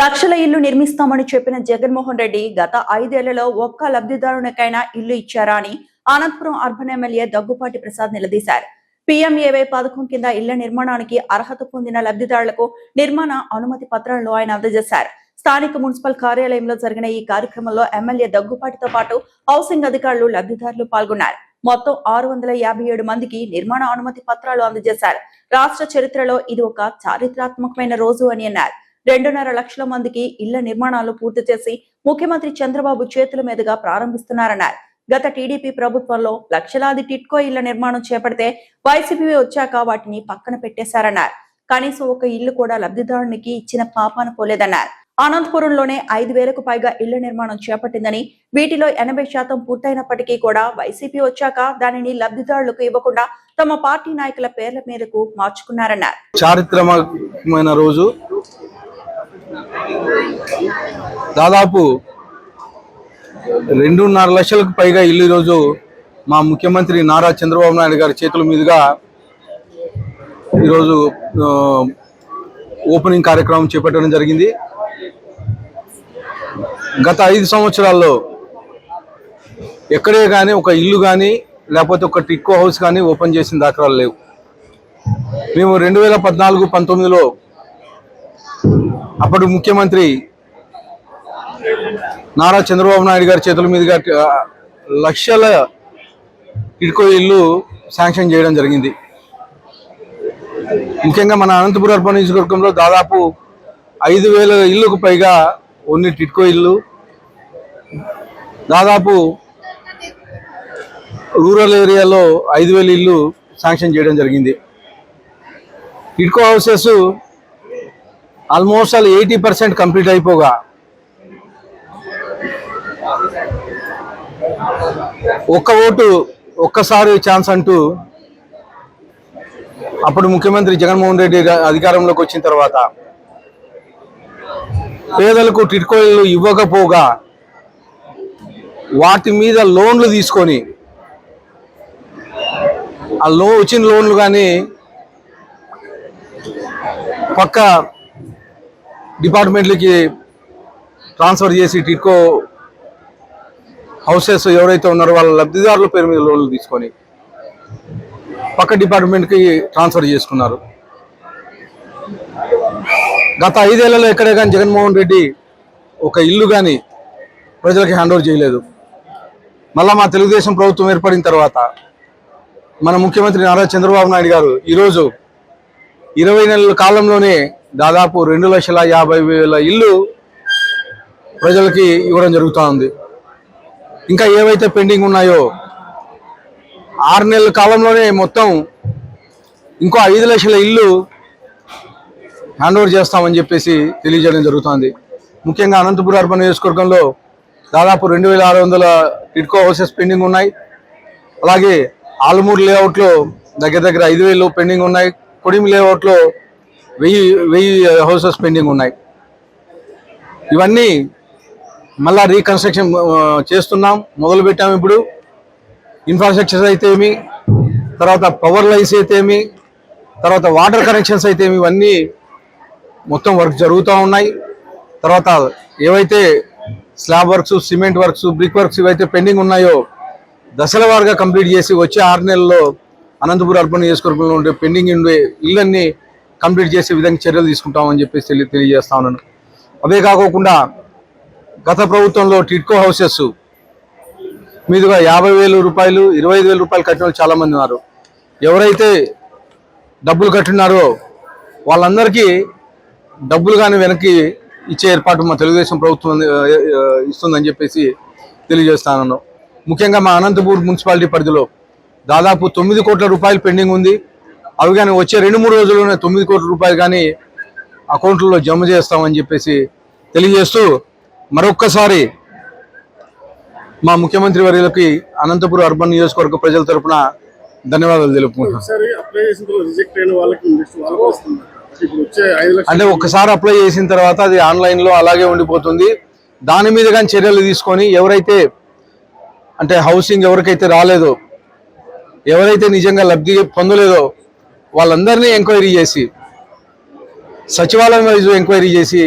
లక్షల ఇల్లు నిర్మిస్తామని చెప్పిన జగన్మోహన్ రెడ్డి గత 5 ఏళ్లలో ఒక్క లబ్ధిదారునికైనా ఇల్లు ఇచ్చారా అని అనంతపురం అర్బన్ ఎమ్మెల్యే దగ్గుపాటి ప్రసాద్ నిలదీశారు. పీఎంఏవై పథకం కింద ఇళ్ల నిర్మాణానికి అర్హత పొందిన లబ్ధిదారులకు నిర్మాణ అనుమతి పత్రాలను ఆయన అందజేశారు. స్థానిక మున్సిపల్ కార్యాలయంలో జరిగిన ఈ కార్యక్రమంలో ఎమ్మెల్యే దగ్గుపాటితో పాటు హౌసింగ్ అధికారులు, లబ్ధిదారులు పాల్గొన్నారు. మొత్తం 657 మందికి నిర్మాణ అనుమతి పత్రాలు అందజేశారు. రాష్ట్ర చరిత్రలో ఇది ఒక చారిత్రాత్మకమైన రోజు అని అన్నారు. 2.5 లక్షల మందికి ఇళ్ల నిర్మాణాలు పూర్తి చేసి ముఖ్యమంత్రి చంద్రబాబు చేతుల మీదుగా ప్రారంభిస్తున్నారన్నారు. గత టీడీపీ ప్రభుత్వంలో లక్షలాది టిట్కో ఇళ్ల నిర్మాణం చేపడితే వైసీపీ వచ్చాక వాటిని పక్కన పెట్టేశారన్నారు. కనీసం ఒక ఇల్లు కూడా లబ్ధిదారునికి ఇచ్చిన పాపాన పోలేదన్నారు. అనంతపురంలోనే 5,000కు పైగా ఇళ్ల నిర్మాణం చేపట్టిందని, వీటిలో 80% పూర్తయినప్పటికీ కూడా వైసీపీ వచ్చాక దానిని లబ్ధిదారులకు ఇవ్వకుండా తమ పార్టీ నాయకుల పేర్ల మీదకు మార్చుకున్నారన్నారు. చారిత్రాత్మకమైన రోజు. దాదాపు 2.5 లక్షలకు పైగా ఇల్లు ఈరోజు మా ముఖ్యమంత్రి నారా చంద్రబాబు నాయుడు గారి చేతుల మీదుగా ఈరోజు ఓపెనింగ్ కార్యక్రమం చేపట్టడం జరిగింది. గత 5 సంవత్సరాల్లో ఎక్కడే కానీ ఒక ఇల్లు కానీ లేకపోతే ఒక టిక్కో హౌస్ కానీ ఓపెన్ చేసిన దాఖలాలు లేవు. మేము 2014-19లో అప్పుడు ముఖ్యమంత్రి నారా చంద్రబాబు నాయుడు గారి చేతుల మీదుగా లక్షల టిడ్కో ఇల్లు శాంక్షన్ చేయడం జరిగింది. ముఖ్యంగా మన అనంతపురం అర్బన్ నియోజకవర్గంలో దాదాపు 5,000 ఇళ్లకు పైగా ఓన్లీ టిడ్కో ఇల్లు, దాదాపు రూరల్ ఏరియాలో 5,000 ఇల్లు శాంక్షన్ చేయడం జరిగింది. టిడ్కో హౌసెస్ ఆల్మోస్ట్ 80% కంప్లీట్ అయిపోగా ఒక్క ఓటు ఒక్కసారి ఛాన్స్ అంటూ అప్పుడు ముఖ్యమంత్రి జగన్మోహన్ రెడ్డి అధికారంలోకి వచ్చిన తర్వాత పేదలకు టిడ్కో ఇల్లు ఇవ్వకపోగా వాటి మీద లోన్లు తీసుకొని ఆ వచ్చిన లోన్లు కానీ పక్క డిపార్ట్మెంట్లకి ట్రాన్స్ఫర్ చేసి టిడ్కో హౌసెస్ ఎవరైతే ఉన్నారో వాళ్ళ లబ్ధిదారుల పేరు మీద లోన్లు తీసుకొని పక్క డిపార్ట్మెంట్కి ట్రాన్స్ఫర్ చేసుకున్నారు. గత 5 ఏళ్లలో ఎక్కడే కానీ జగన్మోహన్ రెడ్డి ఒక ఇల్లు కానీ ప్రజలకి హ్యాండ్ ఓవర్ చేయలేదు. మళ్ళా మా తెలుగుదేశం ప్రభుత్వం ఏర్పడిన తర్వాత మన ముఖ్యమంత్రి నారా చంద్రబాబు నాయుడు గారు ఈరోజు 20 నెలల కాలంలోనే దాదాపు 2,50,000 ఇల్లు ప్రజలకి ఇవ్వడం జరుగుతూ ఉంది. ఇంకా ఏవైతే పెండింగ్ ఉన్నాయో 6 నెలల కాలంలోనే మొత్తం ఇంకో 5 లక్షల ఇల్లు హ్యాండ్ ఓవర్ చేస్తామని చెప్పేసి తెలియజేయడం జరుగుతుంది. ముఖ్యంగా అనంతపురం అర్బన్ నియోజకవర్గంలో దాదాపు 2,600 టిడ్కో హౌసెస్ పెండింగ్ ఉన్నాయి. అలాగే ఆలమూరు లేఅవుట్లో దగ్గర 5,000 పెండింగ్ ఉన్నాయి. కొడిమి లేఅవుట్లో 1000 హౌసెస్ పెండింగ్ ఉన్నాయి. ఇవన్నీ మళ్ళా రీకన్స్ట్రక్షన్ చేస్తున్నాం, మొదలు పెట్టాము. ఇప్పుడు ఇన్ఫ్రాస్ట్రక్చర్స్ అయితే ఏమి, తర్వాత పవర్ లైన్స్ అయితే ఏమి, తర్వాత వాటర్ కనెక్షన్స్ అయితే ఏమి, ఇవన్నీ మొత్తం వర్క్ జరుగుతూ ఉన్నాయి. తర్వాత ఏవైతే slab works, cement works, brick works ఇవైతే పెండింగ్ ఉన్నాయో దశల వారీగా కంప్లీట్ చేసి వచ్చే 6 నెలల్లో అనంతపురం అర్బన్ నియోజకవర్గంలో ఉండే పెండింగ్ ఉండే ఇళ్ళన్నీ కంప్లీట్ చేసే విధంగా చర్యలు తీసుకుంటామని చెప్పేసి తెలియజేస్తా ఉన్నాను. అవే కాకుండా గత ప్రభుత్వంలో టిడ్కో హౌసెస్ మీదుగా 50,000 రూపాయలు, 25,000 రూపాయలు కట్టిన వాళ్ళు చాలామంది ఉన్నారు. ఎవరైతే డబ్బులు కట్టినారో వాళ్ళందరికీ డబ్బులు కానీ వెనక్కి ఇచ్చే ఏర్పాటు మా తెలుగుదేశం ప్రభుత్వం ఇస్తుందని చెప్పేసి తెలియజేస్తాను. ముఖ్యంగా మా అనంతపూర్ మున్సిపాలిటీ పరిధిలో దాదాపు 9 కోట్ల రూపాయలు పెండింగ్ ఉంది. అవి కానీ వచ్చే 2-3 రోజుల్లోనే 9 కోట్ల రూపాయలు కానీ అకౌంట్లలో జమ చేస్తామని చెప్పేసి తెలియజేస్తూ మరొక్కసారి మా ముఖ్యమంత్రి వర్యులకి అనంతపురం అర్బన్ నియోజకవర్గ ప్రజల తరఫున ధన్యవాదాలు తెలుపుకుంటున్నాను. అంటే ఒక్కసారి అప్లై చేసిన తర్వాత అది ఆన్లైన్లో అలాగే ఉండిపోతుంది. దాని మీద కానీ చర్యలు తీసుకొని ఎవరైతే అంటే హౌసింగ్ ఎవరికైతే రాలేదో, ఎవరైతే నిజంగా లబ్ధి పొందలేదో వాళ్ళందరినీ ఎంక్వైరీ చేసి సచివాలయం వైజ్ ఎంక్వైరీ చేసి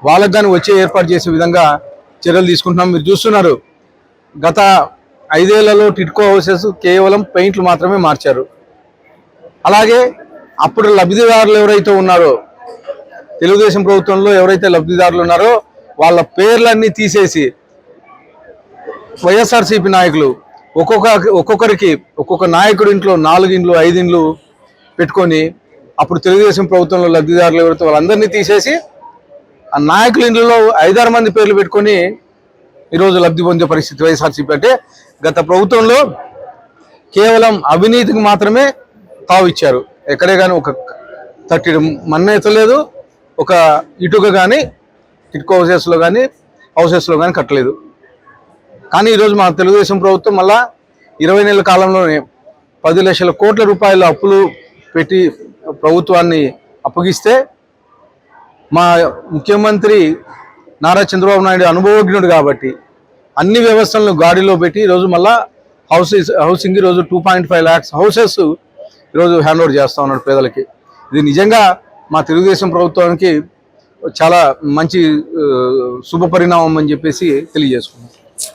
వాళ్ళకు కానీ వచ్చే ఏర్పాటు చేసే విధంగా చర్యలు తీసుకుంటున్నాం. మీరు చూస్తున్నారు, గత 5 ఏళ్లలో టిడ్కో హౌసెస్ కేవలం పెయింట్లు మాత్రమే మార్చారు. అలాగే అప్పుడు లబ్ధిదారులు ఎవరైతే ఉన్నారో, తెలుగుదేశం ప్రభుత్వంలో ఎవరైతే లబ్ధిదారులు ఉన్నారో వాళ్ళ పేర్లన్నీ తీసేసి వైఎస్ఆర్సీపీ నాయకులు ఒక్కొక్కరికి ఒక్కొక్క నాయకుడి ఇంట్లో 4 ఇండ్లు 5 ఇండ్లు పెట్టుకొని, అప్పుడు తెలుగుదేశం ప్రభుత్వంలో లబ్ధిదారులు ఎవరైతే వాళ్ళందరినీ తీసేసి ఆ నాయకుల ఇండ్లలో 5-6 మంది పేర్లు పెట్టుకొని ఈరోజు లబ్ధి పొందే పరిస్థితి వైఎస్ఆర్సీపీ. అంటే గత ప్రభుత్వంలో కేవలం అవినీతికి మాత్రమే తావు ఇచ్చారు. ఎక్కడే కానీ ఒక తట్టి మన్న ఎత్తలేదు, ఒక ఇటుక కానీ టిడ్కో హౌసెస్లో కానీ కట్టలేదు. కానీ ఈరోజు మా తెలుగుదేశం ప్రభుత్వం మళ్ళా 20 నెలల కాలంలోనే 10 లక్షల కోట్ల రూపాయల అప్పులు పెట్టి ప్రభుత్వాన్ని అప్పగిస్తే, మా ముఖ్యమంత్రి నారా చంద్రబాబు నాయుడు అనుభవజ్ఞుడు కాబట్టి అన్ని వ్యవస్థలను గాడిలో పెట్టి ఈరోజు మళ్ళా హౌసింగ్ ఈరోజు 2.5 lakhs హౌసెస్ ఈరోజు హ్యాండ్ ఓవర్ చేస్తూ ఉన్నాడు పేదలకి. ఇది నిజంగా మా తెలుగుదేశం ప్రభుత్వానికి చాలా మంచి శుభ పరిణామం అని చెప్పేసి తెలియజేసుకున్నాం.